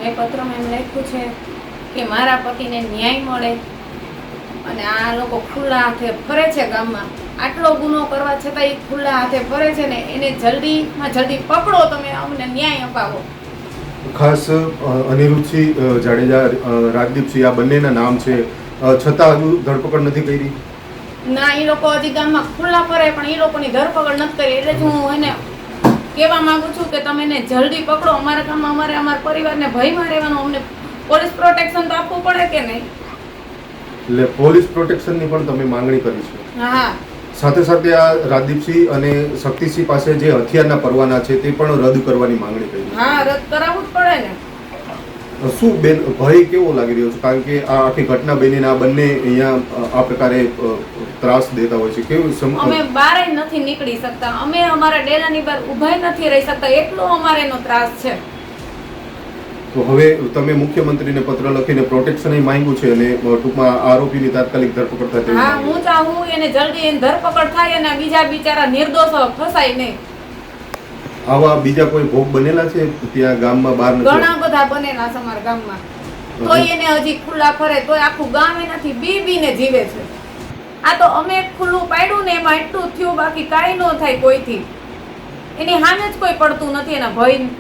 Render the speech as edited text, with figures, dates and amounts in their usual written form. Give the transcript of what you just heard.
મેં પત્રમાં એમ લખ્યું છે કે મારા પતિને ન્યાય મળે અને આ લોકો ખુલ્લા હાથે ફરે છે ગામમાં. આટલો ગુનો કરવા છતાં એ ખુલ્લા હાથે ફરે છે ને એને જલ્દીમાં જલ્દી પકડો, તમે અમને ન્યાય અપાવો. ખાસ અનિરુદ્ધસિંહ જાડેજા, રાજદીપસિંહ આ બંનેના નામ છે, છતાં હજુ ધરપકડ નથી કરી. ના, એ લોકો હજી ગામમાં ખુલ્લા ફરે પણ એ લોકોની ધરપકડ નથી કરી. એટલે જ હું એને કહેવા માંગુ છું કે તમે એને જલ્દી પકડો. અમારા ગામમાં અમારા પરિવારને ભયમાં રહેવાનું, અમને પોલીસ પ્રોટેક્શન તો આપવું પડે કે નહીં? એટલે પોલીસ પ્રોટેક્શનની પણ તમે માંગણી કરી છે. હા. સાથે સાથે આ રાજદીપસિંહ અને શક્તિસિંહ પાસે જે હથિયારના પરવાના છે તે પણ રદ કરવાની માંગણી કરી. હા, રદ કરાવવું જ પડે ને. શું બેન ભય કેવો લાગી રહ્યો છે? કારણ કે આ આખી ઘટના બનીને આ બંને અહીંયા આ પ્રકારે ત્રાસ દેતા હોય છે. કેવું અમે બહાર નથી નીકળી શકતા, અમે અમારા ડેરાની બહાર ઊભા નથી રહી શકતા, એટલો અમારે એનો ત્રાસ છે. તો હવે તમે મુખ્યમંત્રીને પત્ર લખીને પ્રોટેક્શન માંગ્યું છે અને ટૂંકમાં આરોપીની તાત્કાલિક ધરપકડ થાય. હા, હું ચાહું એને જલ્દી એની ધરપકડ થાય અને બીજા બિચારા નિર્દોષ ફસાય નહીં. આવા બીજા કોઈ ભોગ બનેલા છે ત્યાં ગામમાં? બહાર ઘણા બધા બનેલા છે અમારા ગામમાં. તોય એને હજી ખુલ્લા ફરે, તોય આખું ગામ એનાથી બીને જીવે છે. આ તો અમે ખુલ્લું પાડ્યું ને એમાં એટલું થયું, બાકી કાંઈ ન થાય કોઈથી. એની સામે જ કોઈ પડતું નથી એના ભયથી.